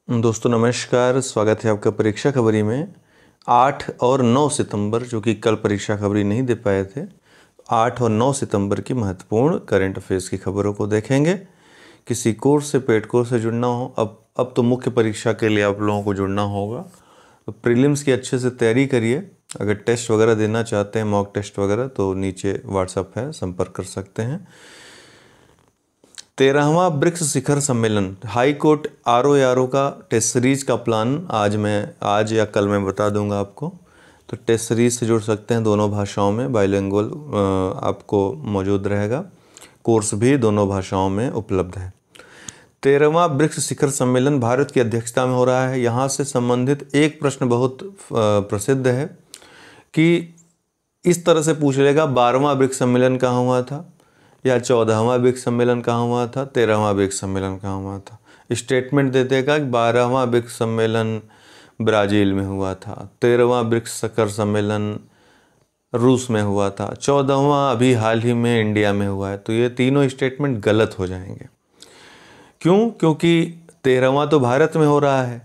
दोस्तों नमस्कार, स्वागत है आपका परीक्षा खबरी में। 8 और 9 सितंबर, जो कि कल परीक्षा खबरी नहीं दे पाए थे, 8 और 9 सितंबर की महत्वपूर्ण करंट अफेयर्स की खबरों को देखेंगे। किसी कोर्स से, पेड कोर्स से जुड़ना हो, अब तो मुख्य परीक्षा के लिए आप लोगों को जुड़ना होगा। तो प्रीलिम्स की अच्छे से तैयारी करिए। अगर टेस्ट वगैरह देना चाहते हैं, मॉक टेस्ट वगैरह, तो नीचे व्हाट्सएप है, संपर्क कर सकते हैं। 13वां ब्रिक्स शिखर सम्मेलन, हाई कोर्ट ROARO का टेस्ट सीरीज का प्लान आज या कल मैं बता दूंगा आपको। तो टेस्ट सीरीज से जुड़ सकते हैं, दोनों भाषाओं में बाइलिंगुअल आपको मौजूद रहेगा। कोर्स भी दोनों भाषाओं में उपलब्ध है। 13वां ब्रिक्स शिखर सम्मेलन भारत की अध्यक्षता में हो रहा है। यहाँ से संबंधित एक प्रश्न बहुत प्रसिद्ध है कि इस तरह से पूछ लेगा, 12वां ब्रिक्स सम्मेलन कहाँ हुआ था, या 14वां ब्रिक्स सम्मेलन कहाँ हुआ था, 13वां ब्रिक्स सम्मेलन कहाँ हुआ था। स्टेटमेंट दे देगा कि 12वां ब्रिक्स सम्मेलन ब्राज़ील में हुआ था, 13वां ब्रिक्स शिखर सम्मेलन रूस में हुआ था, 14वां अभी हाल ही में इंडिया में हुआ है। तो ये तीनों स्टेटमेंट गलत हो जाएंगे। क्यों? क्योंकि 13वां तो भारत में हो रहा है।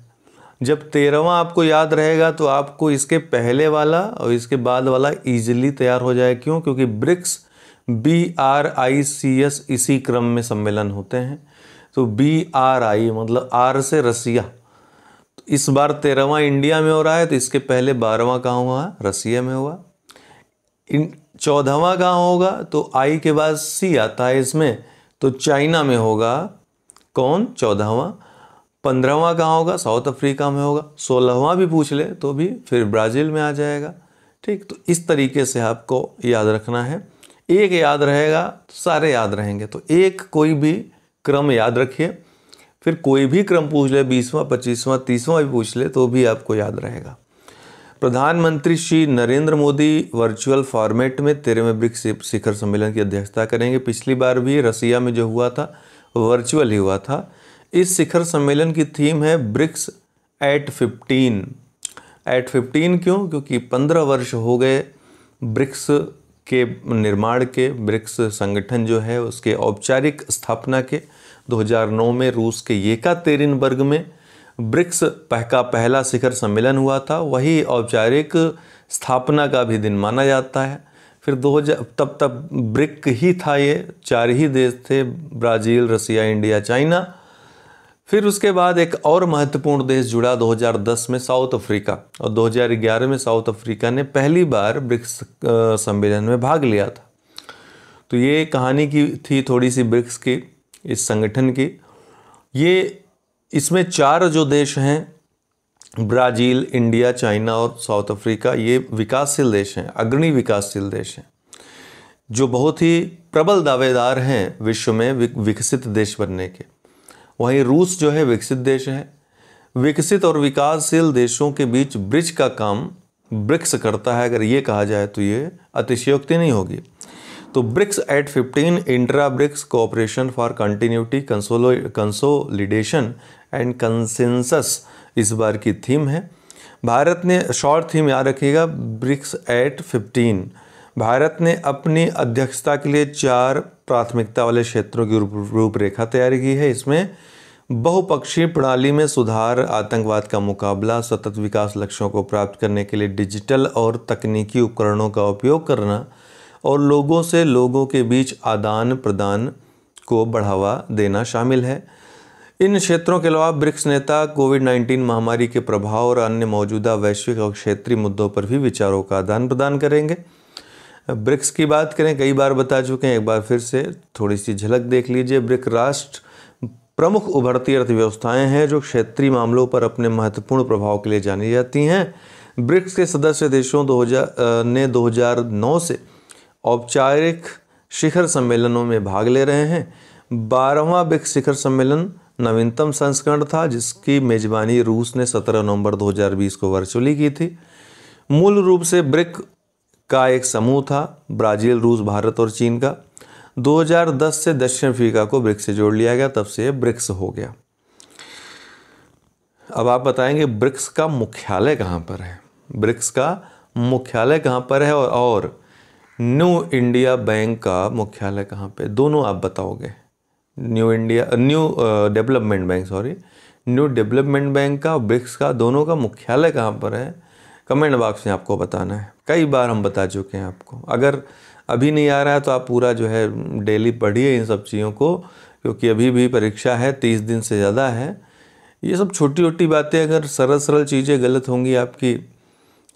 जब 13वां आपको याद रहेगा तो आपको इसके पहले वाला और इसके बाद वाला ईजिली तैयार हो जाए। क्यों? क्योंकि ब्रिक्स BRICS इसी क्रम में सम्मेलन होते हैं। तो BRI मतलब आर से रसिया। तो इस बार 13वां इंडिया में हो रहा है, तो इसके पहले 12वां कहाँ हुआ? रसिया में हुआ। 14वां कहाँ होगा? तो आई के बाद C आता है इसमें, तो चाइना में होगा। कौन? 14वां। 15वां कहाँ होगा? साउथ अफ्रीका में होगा। 16वां भी पूछ ले तो भी फिर ब्राज़ील में आ जाएगा। ठीक, तो इस तरीके से आपको याद रखना है। एक याद रहेगा तो सारे याद रहेंगे। तो एक कोई भी क्रम याद रखिए, फिर कोई भी क्रम पूछ ले, 20वां, 25वां, 30वां भी पूछ ले तो भी आपको याद रहेगा। प्रधानमंत्री श्री नरेंद्र मोदी वर्चुअल फॉर्मेट में 13वें ब्रिक्स शिखर सम्मेलन की अध्यक्षता करेंगे। पिछली बार भी रसिया में जो हुआ था वर्चुअल ही हुआ था। इस शिखर सम्मेलन की थीम है ब्रिक्स एट 15। एट 15 क्यों? क्योंकि 15 वर्ष हो गए ब्रिक्स के निर्माण के, ब्रिक्स संगठन जो है उसके औपचारिक स्थापना के। 2009 में रूस के येकातेरिनबर्ग में ब्रिक्स का पहला शिखर सम्मेलन हुआ था। वही औपचारिक स्थापना का भी दिन माना जाता है। फिर 2000 तब ब्रिक ही था, ये 4 ही देश थे, ब्राज़ील, रसिया, इंडिया, चाइना। फिर उसके बाद एक और महत्वपूर्ण देश जुड़ा 2010 में, साउथ अफ्रीका। और 2011 में साउथ अफ्रीका ने पहली बार ब्रिक्स सम्मेलन में भाग लिया था। तो ये कहानी की थी थोड़ी सी ब्रिक्स की, इस संगठन की। इसमें 4 जो देश हैं, ब्राज़ील, इंडिया, चाइना और साउथ अफ्रीका, ये विकासशील देश हैं, अग्रणी विकासशील देश हैं, जो बहुत ही प्रबल दावेदार हैं विश्व में विकसित देश बनने के। वहीं रूस जो है विकसित देश है। विकसित और विकासशील देशों के बीच ब्रिज का काम ब्रिक्स करता है। अगर ये कहा जाए तो ये अतिशयोक्ति नहीं होगी। तो BRICS at 15 intra BRICS cooperation for continuity, consolidation and consensus इस बार की थीम है। भारत ने, शॉर्ट थीम याद रखिएगा, ब्रिक्स एट 15। भारत ने अपनी अध्यक्षता के लिए 4 प्राथमिकता वाले क्षेत्रों की रूपरेखा तैयार की है। इसमें बहुपक्षीय प्रणाली में सुधार, आतंकवाद का मुकाबला, सतत विकास लक्ष्यों को प्राप्त करने के लिए डिजिटल और तकनीकी उपकरणों का उपयोग करना, और लोगों से लोगों के बीच आदान प्रदान को बढ़ावा देना शामिल है। इन क्षेत्रों के अलावा ब्रिक्स नेता कोविड-19 महामारी के प्रभाव और अन्य मौजूदा वैश्विक और क्षेत्रीय मुद्दों पर भी विचारों का आदान प्रदान करेंगे। ब्रिक्स की बात करें, कई बार बता चुके हैं, एक बार फिर से थोड़ी सी झलक देख लीजिए। ब्रिक्स राष्ट्र प्रमुख उभरती अर्थव्यवस्थाएं हैं जो क्षेत्रीय मामलों पर अपने महत्वपूर्ण प्रभाव के लिए जानी जाती हैं। ब्रिक्स के सदस्य देशों 2009 से औपचारिक शिखर सम्मेलनों में भाग ले रहे हैं। 12वां ब्रिक्स शिखर सम्मेलन नवीनतम संस्करण था, जिसकी मेजबानी रूस ने 17 नवंबर 2020 को वर्चुअली की थी। मूल रूप से ब्रिक का एक समूह था, ब्राज़ील, रूस, भारत और चीन का। 2010 से दक्षिण अफ्रीका को ब्रिक्स से जोड़ लिया गया, तब से ये ब्रिक्स हो गया। अब आप बताएंगे ब्रिक्स का मुख्यालय कहाँ पर है? ब्रिक्स का मुख्यालय कहाँ पर है, और न्यू इंडिया बैंक का मुख्यालय कहाँ पे? दोनों आप बताओगे। न्यू डेवलपमेंट बैंक का, ब्रिक्स का, दोनों का मुख्यालय कहाँ पर है? कमेंट बॉक्स में आपको बताना है। कई बार हम बता चुके हैं आपको। अगर अभी नहीं आ रहा है तो आप पूरा जो है डेली पढ़िए इन सब चीज़ों को, क्योंकि अभी भी परीक्षा है, 30 दिन से ज़्यादा है। ये सब छोटी छोटी बातें, अगर सरल सरल चीज़ें गलत होंगी आपकी,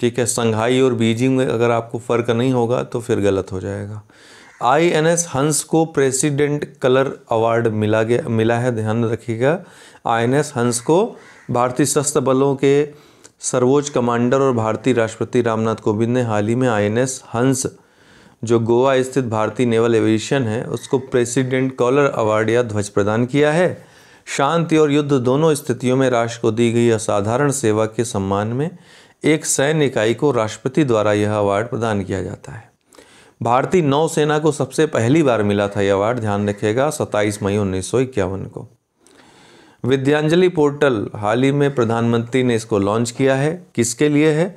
ठीक है, संघाई और बीजिंग में अगर आपको फ़र्क नहीं होगा तो फिर गलत हो जाएगा। INS हंस को प्रेसिडेंट कलर अवार्ड मिला है, ध्यान रखिएगा। INS हंस को भारतीय सशस्त्र बलों के सर्वोच्च कमांडर और भारतीय राष्ट्रपति रामनाथ कोविंद ने हाल ही में INS हंस, जो गोवा स्थित भारतीय नेवल एविएशन है, उसको प्रेसिडेंट कलर अवार्ड या ध्वज प्रदान किया है। शांति और युद्ध दोनों स्थितियों में राष्ट्र को दी गई असाधारण सेवा के सम्मान में एक सैन्य इकाई को राष्ट्रपति द्वारा यह अवार्ड प्रदान किया जाता है। भारतीय नौसेना को सबसे पहली बार मिला था यह अवार्ड, ध्यान रखिएगा, 27 मई 1951 को। विद्यांजलि पोर्टल हाल ही में प्रधानमंत्री ने इसको लॉन्च किया है। किसके लिए है?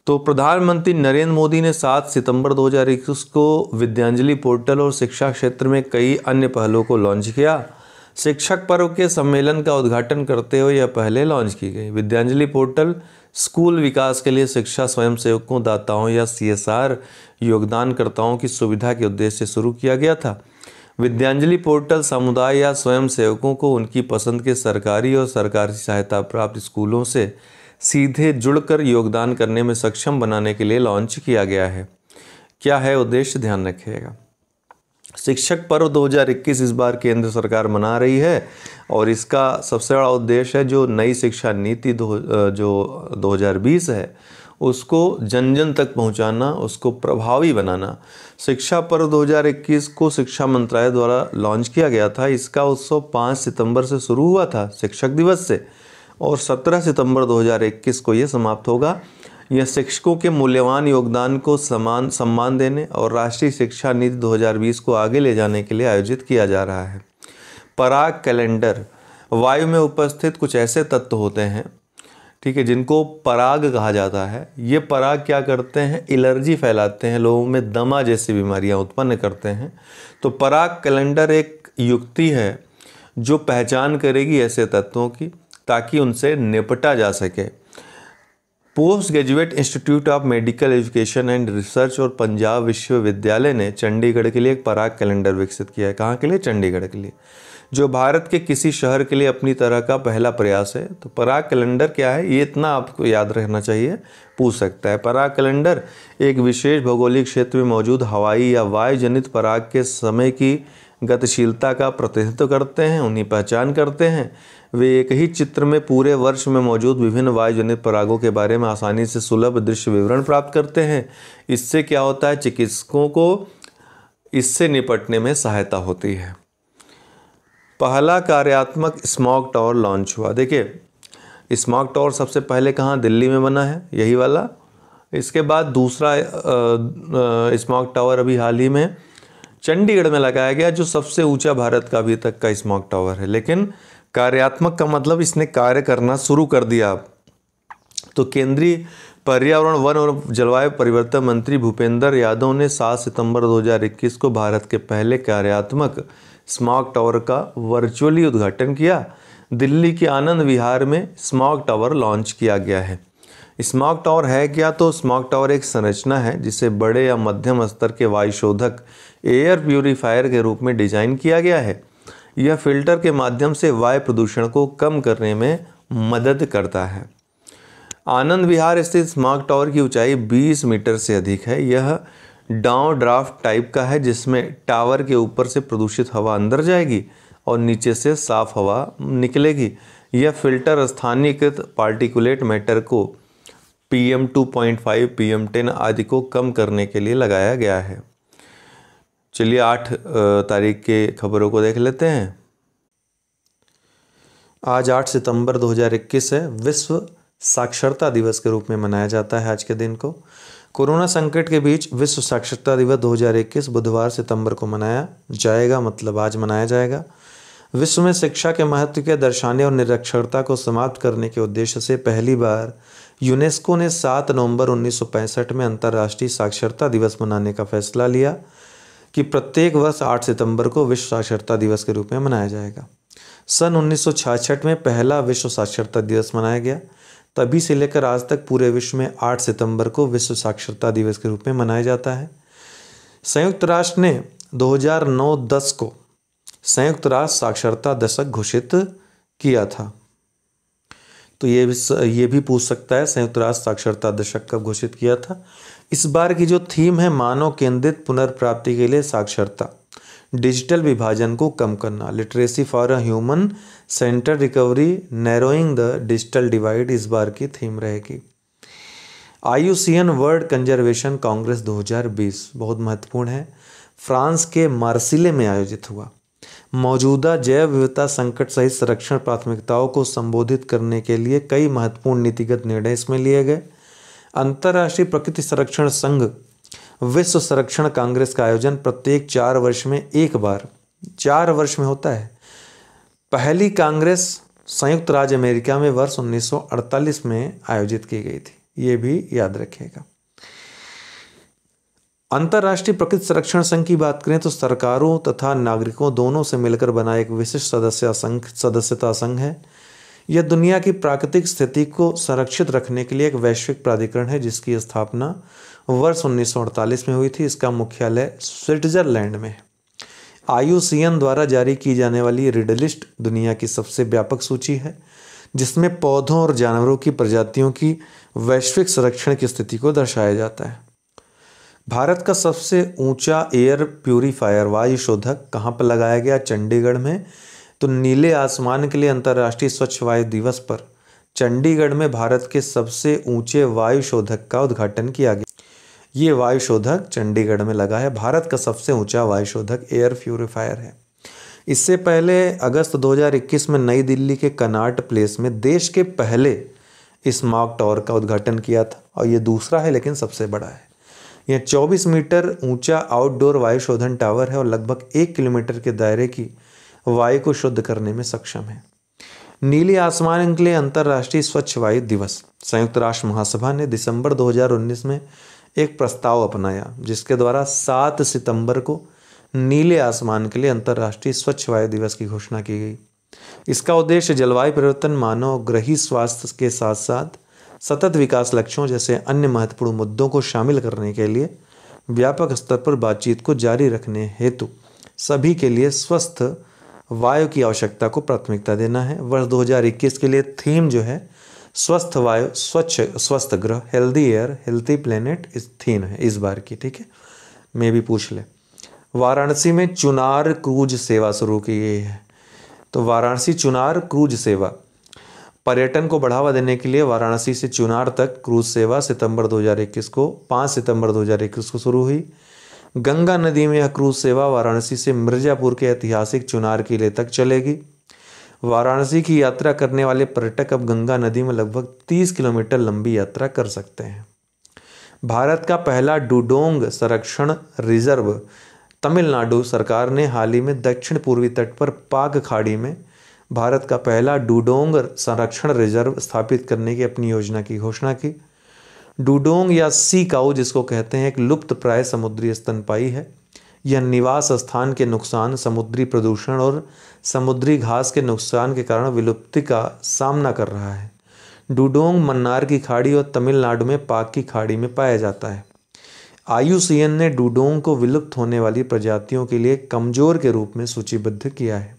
तो प्रधानमंत्री नरेंद्र मोदी ने 7 सितंबर 2021 को विद्यांजलि पोर्टल और शिक्षा क्षेत्र में कई अन्य पहलों को लॉन्च किया। शिक्षक पर्व के सम्मेलन का उद्घाटन करते हुए यह पहले लॉन्च की गई। विद्यांजलि पोर्टल स्कूल विकास के लिए शिक्षा स्वयंसेवकों, दाताओं या CSR योगदानकर्ताओं की सुविधा के उद्देश्य से शुरू किया गया था। विद्यांजलि पोर्टल समुदाय या स्वयंसेवकों को उनकी पसंद के सरकारी और सरकारी सहायता प्राप्त स्कूलों से सीधे जुड़कर योगदान करने में सक्षम बनाने के लिए लॉन्च किया गया है। क्या है उद्देश्य? ध्यान रखिएगा। शिक्षक पर्व 2021 इस बार केंद्र सरकार मना रही है और इसका सबसे बड़ा उद्देश्य है जो नई शिक्षा नीति जो 2020 है उसको जन जन तक पहुंचाना, उसको प्रभावी बनाना। शिक्षा पर्व 2021 को शिक्षा मंत्रालय द्वारा लॉन्च किया गया था। इसका उत्सव 5 सितंबर से शुरू हुआ था, शिक्षक दिवस से, और 17 सितंबर 2021 को ये समाप्त होगा। यह शिक्षकों के मूल्यवान योगदान को सम्मान देने और राष्ट्रीय शिक्षा नीति 2020 को आगे ले जाने के लिए आयोजित किया जा रहा है। पराग कैलेंडर, वायु में उपस्थित कुछ ऐसे तत्व होते हैं, ठीक है, जिनको पराग कहा जाता है। ये पराग क्या करते हैं? एलर्जी फैलाते हैं, लोगों में दमा जैसी बीमारियां उत्पन्न करते हैं। तो पराग कैलेंडर एक युक्ति है जो पहचान करेगी ऐसे तत्वों की ताकि उनसे निपटा जा सके। Post graduate institute of medical education and research और पंजाब विश्वविद्यालय ने चंडीगढ़ के लिए एक पराग कैलेंडर विकसित किया है। कहाँ के लिए? चंडीगढ़ के लिए, जो भारत के किसी शहर के लिए अपनी तरह का पहला प्रयास है। तो पराग कैलेंडर क्या है, ये इतना आपको याद रखना चाहिए, पूछ सकता है। पराग कैलेंडर एक विशेष भौगोलिक क्षेत्र में मौजूद हवाई या वायु जनित पराग के समय की गतिशीलता का प्रतिनिधित्व करते हैं, उन्हीं पहचान करते हैं। वे एक ही चित्र में पूरे वर्ष में मौजूद विभिन्न वायुजनित परागों के बारे में आसानी से सुलभ दृश्य विवरण प्राप्त करते हैं। इससे क्या होता है? चिकित्सकों को इससे निपटने में सहायता होती है। पहला कार्यात्मक स्मॉग टावर लॉन्च हुआ। देखिए, स्मॉग टावर सबसे पहले कहाँ? दिल्ली में बना है, यही वाला। इसके बाद दूसरा स्मॉग टावर अभी हाल ही में चंडीगढ़ में लगाया गया, जो सबसे ऊंचा भारत का अभी तक का स्मॉग टावर है। लेकिन कार्यात्मक का मतलब इसने कार्य करना शुरू कर दिया। तो केंद्रीय पर्यावरण, वन और जलवायु परिवर्तन मंत्री भूपेंद्र यादव ने 7 सितंबर 2021 को भारत के पहले कार्यात्मक स्मॉग टावर का वर्चुअली उद्घाटन किया। दिल्ली के आनंद विहार में स्मॉग टावर लॉन्च किया गया है। स्मॉग टावर है क्या? तो स्मॉग टावर एक संरचना है जिसे बड़े या मध्यम स्तर के वायुशोधक, एयर प्यूरीफायर के रूप में डिजाइन किया गया है। यह फिल्टर के माध्यम से वायु प्रदूषण को कम करने में मदद करता है। आनंद विहार स्थित स्मॉग टावर की ऊंचाई 20 मीटर से अधिक है। यह डाउन ड्राफ्ट टाइप का है, जिसमें टावर के ऊपर से प्रदूषित हवा अंदर जाएगी और नीचे से साफ हवा निकलेगी। यह फिल्टर स्थानीयकृत पार्टिकुलेट मैटर को PM 2.5, PM 10 आदि को कम करने के लिए लगाया गया है। चलिए 8 तारीख के खबरों को देख लेते हैं। आज 8 सितंबर 2021 है। विश्व साक्षरता दिवस के रूप में मनाया जाता है आज के दिन को। कोरोना संकट के बीच विश्व साक्षरता दिवस 2021 बुधवार सितंबर को मनाया जाएगा, मतलब आज मनाया जाएगा। विश्व में शिक्षा के महत्व के दर्शाने और निरक्षरता को समाप्त करने के उद्देश्य से पहली बार यूनेस्को ने 7 नवंबर 1965 में अंतर्राष्ट्रीय साक्षरता दिवस मनाने का फैसला लिया। कि प्रत्येक वर्ष 8 सितंबर को विश्व साक्षरता दिवस के रूप में मनाया जाएगा। सन 1966 में पहला विश्व साक्षरता दिवस मनाया गया। तभी से लेकर आज तक पूरे विश्व में 8 सितंबर को विश्व साक्षरता दिवस के रूप में मनाया जाता है। संयुक्त राष्ट्र ने 2009-10 को संयुक्त राष्ट्र साक्षरता दशक घोषित किया था। तो ये भी पूछ सकता है संयुक्त राष्ट्र साक्षरता दशक कब घोषित किया था। इस बार की जो थीम है मानव केंद्रित पुनर्प्राप्ति के लिए साक्षरता, डिजिटल विभाजन को कम करना, literacy for a human centre recovery, narrowing the digital divide इस बार की थीम रहेगी। IUCN वर्ल्ड कंजर्वेशन कांग्रेस 2020 बहुत महत्वपूर्ण है, फ्रांस के मार्सिले में आयोजित हुआ। मौजूदा जैव विविधता संकट सहित संरक्षण प्राथमिकताओं को संबोधित करने के लिए कई महत्वपूर्ण नीतिगत निर्णय इसमें लिए गए। अंतर्राष्ट्रीय प्रकृति संरक्षण संघ विश्व संरक्षण कांग्रेस का आयोजन प्रत्येक 4 वर्ष में एक बार 4 वर्ष में होता है। पहली कांग्रेस संयुक्त राज्य अमेरिका में वर्ष 1948 में आयोजित की गई थी, ये भी याद रखिएगा। अंतर्राष्ट्रीय प्रकृति संरक्षण संघ की बात करें तो सरकारों तथा नागरिकों दोनों से मिलकर बना एक विशिष्ट सदस्यता संघ है। यह दुनिया की प्राकृतिक स्थिति को संरक्षित रखने के लिए एक वैश्विक प्राधिकरण है जिसकी स्थापना वर्ष 1948 में हुई थी। इसका मुख्यालय स्विट्जरलैंड में है। IUCN द्वारा जारी की जाने वाली रेड लिस्ट दुनिया की सबसे व्यापक सूची है जिसमें पौधों और जानवरों की प्रजातियों की वैश्विक संरक्षण की स्थिति को दर्शाया जाता है। भारत का सबसे ऊंचा एयर प्यूरीफायर वायु शोधक कहाँ पर लगाया गया? चंडीगढ़ में। तो नीले आसमान के लिए अंतर्राष्ट्रीय स्वच्छ वायु दिवस पर चंडीगढ़ में भारत के सबसे ऊंचे वायु शोधक का उद्घाटन किया गया। ये वायु शोधक चंडीगढ़ में लगा है। भारत का सबसे ऊंचा वायु शोधक एयर प्यूरीफायर है। इससे पहले अगस्त 2021 में नई दिल्ली के कनॉट प्लेस में देश के पहले स्मार्ट टावर का उद्घाटन किया था और ये दूसरा है लेकिन सबसे बड़ा है। यह 24 मीटर ऊंचा आउटडोर वायु शोधन टावर है और लगभग 1 किलोमीटर के दायरे की वायु को शुद्ध करने में सक्षम है। नीले आसमान के लिए अंतर्राष्ट्रीय स्वच्छ वायु दिवस संयुक्त राष्ट्र महासभा ने दिसंबर 2019 में एक प्रस्ताव अपनाया जिसके द्वारा 7 सितंबर को नीले आसमान के लिए अंतर्राष्ट्रीय स्वच्छ वायु दिवस की घोषणा की गई। इसका उद्देश्य जलवायु परिवर्तन, मानव ग्रही स्वास्थ्य के साथ साथ सतत विकास लक्ष्यों जैसे अन्य महत्वपूर्ण मुद्दों को शामिल करने के लिए व्यापक स्तर पर बातचीत को जारी रखने हेतु सभी के लिए स्वस्थ वायु की आवश्यकता को प्राथमिकता देना है। वर्ष 2021 के लिए थीम जो है स्वस्थ वायु, स्वस्थ ग्रह, हेल्दी एयर, हेल्थी प्लेनेट इस थीम है इस बार की। ठीक है, मैं भी पूछ ले। वाराणसी में चुनार क्रूज सेवा शुरू की गई है। तो वाराणसी चुनार क्रूज सेवा पर्यटन को बढ़ावा देने के लिए वाराणसी से चुनार तक क्रूज सेवा 5 सितंबर 2021 को शुरू हुई। गंगा नदी में यह क्रूज सेवा वाराणसी से मिर्जापुर के ऐतिहासिक चुनार किले तक चलेगी। वाराणसी की यात्रा करने वाले पर्यटक अब गंगा नदी में लगभग 30 किलोमीटर लंबी यात्रा कर सकते हैं। भारत का पहला डुडोंग संरक्षण रिजर्व तमिलनाडु सरकार ने हाल ही में दक्षिण पूर्वी तट पर पाक खाड़ी में भारत का पहला डुडोंग संरक्षण रिजर्व स्थापित करने की अपनी योजना की घोषणा की। डुडोंग या सी काऊ जिसको कहते हैं एक लुप्त प्राय समुद्री स्तनपायी है। यह निवास स्थान के नुकसान, समुद्री प्रदूषण और समुद्री घास के नुकसान के कारण विलुप्ति का सामना कर रहा है। डुडोंग मन्नार की खाड़ी और तमिलनाडु में पाक की खाड़ी में पाया जाता है। IUCN ने डुडोंग को विलुप्त होने वाली प्रजातियों के लिए कमजोर के रूप में सूचीबद्ध किया है।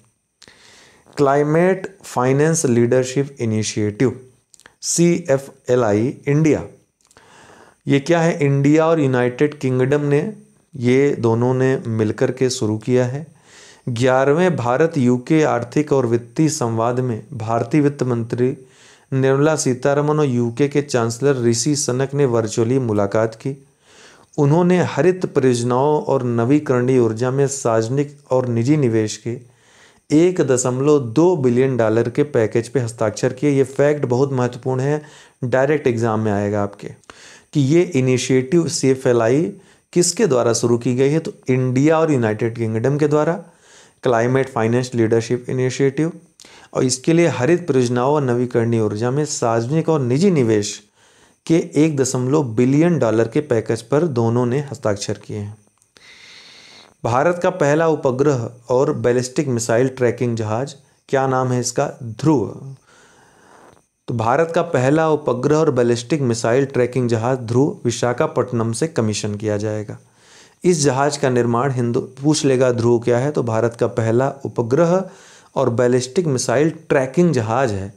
Climate finance leadership initiative CFLI India, ये क्या है? इंडिया और यूनाइटेड किंगडम ने ये दोनों ने मिलकर के शुरू किया है। 11वें भारत UK आर्थिक और वित्तीय संवाद में भारतीय वित्त मंत्री निर्मला सीतारमण और UK के चांसलर ऋषि सुनक ने वर्चुअली मुलाकात की। उन्होंने हरित परियोजनाओं और नवीकरणीय ऊर्जा में सार्वजनिक और निजी निवेश के $1.2 बिलियन के पैकेज पे हस्ताक्षर किए। ये फैक्ट बहुत महत्वपूर्ण है, डायरेक्ट एग्जाम में आएगा आपके, कि ये इनिशिएटिव CFLI किसके द्वारा शुरू की गई है? तो इंडिया और यूनाइटेड किंगडम के द्वारा, क्लाइमेट फाइनेंस लीडरशिप इनिशिएटिव। और इसके लिए हरित परियोजनाओं और नवीकरणीय ऊर्जा में सार्वजनिक और निजी निवेश के $1 बिलियन के पैकेज पर दोनों ने हस्ताक्षर किए हैं। भारत का पहला उपग्रह और बैलिस्टिक मिसाइल ट्रैकिंग जहाज, क्या नाम है इसका? ध्रुव। तो भारत का पहला उपग्रह और बैलिस्टिक मिसाइल ट्रैकिंग जहाज ध्रुव विशाखापट्टनम से कमीशन किया जाएगा। इस जहाज का निर्माण पूछ लेगा ध्रुव क्या है, तो भारत का पहला उपग्रह और बैलिस्टिक मिसाइल ट्रैकिंग जहाज है।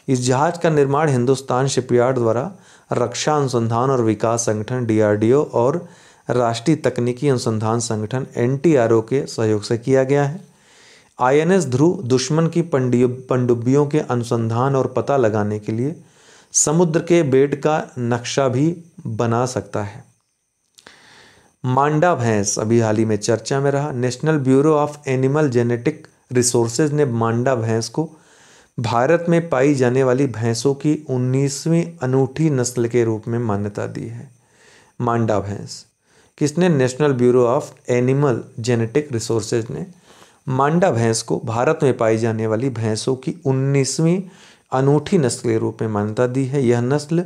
इस जहाज का निर्माण हिंदुस्तान शिपयार्ड द्वारा रक्षा अनुसंधान और विकास संगठन DRDO और राष्ट्रीय तकनीकी अनुसंधान संगठन NTRO के सहयोग से किया गया है। INS ध्रुव दुश्मन की पनडुब्बियों के अनुसंधान और पता लगाने के लिए समुद्र के बेड का नक्शा भी बना सकता है। मांडा भैंस अभी हाल ही में चर्चा में रहा। National bureau of animal genetic resources ने मांडा भैंस को भारत में पाई जाने वाली भैंसों की 19वीं अनूठी नस्ल के रूप में मान्यता दी है। मांडा भैंस किसने? National bureau of animal genetic resources ने मांडा भैंस को भारत में पाई जाने वाली भैंसों की 19वीं अनूठी नस्ल के रूप में मान्यता दी है। यह नस्ल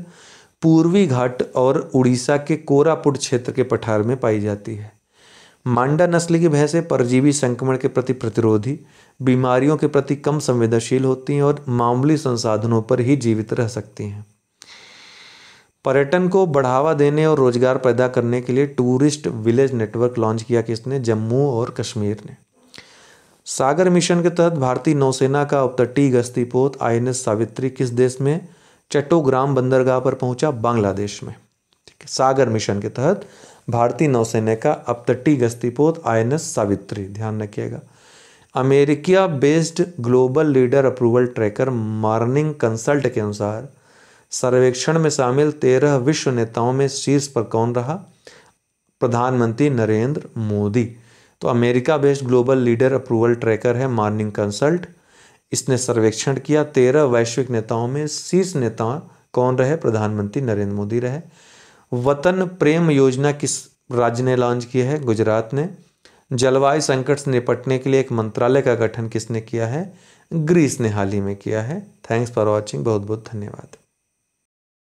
पूर्वी घाट और उड़ीसा के कोरापुट क्षेत्र के पठार में पाई जाती है। मांडा नस्ल की भैंसें परजीवी संक्रमण के प्रति प्रतिरोधी, बीमारियों के प्रति कम संवेदनशील होती हैं और मामूली संसाधनों पर ही जीवित रह सकती हैं। पर्यटन को बढ़ावा देने और रोजगार पैदा करने के लिए टूरिस्ट विलेज नेटवर्क लॉन्च किया किसने? जम्मू और कश्मीर ने। सागर मिशन के तहत भारतीय नौसेना का अपतटीय गश्ती पोत INS सावित्री किस देश में? चट्टोग्राम बंदरगाह पर पहुंचा, बांग्लादेश में। ठीक है, सागर मिशन के तहत भारतीय नौसेना का अपतटीय गश्ती पोत INS सावित्री, ध्यान रखिएगा। America based global leader approval tracker morning consult के अनुसार सर्वेक्षण में शामिल 13 विश्व नेताओं में शीर्ष पर कौन रहा? प्रधानमंत्री नरेंद्र मोदी। तो America based global leader approval tracker है मॉर्निंग कंसल्ट। इसने सर्वेक्षण किया, 13 वैश्विक नेताओं में शीर्ष नेता कौन रहे? प्रधानमंत्री नरेंद्र मोदी रहे। वतन प्रेम योजना किस राज्य ने लॉन्च की है? गुजरात ने। जलवायु संकट से निपटने के लिए एक मंत्रालय का गठन किसने किया है? ग्रीस ने हाल ही में किया है। थैंक्स फॉर वॉचिंग, बहुत बहुत धन्यवाद।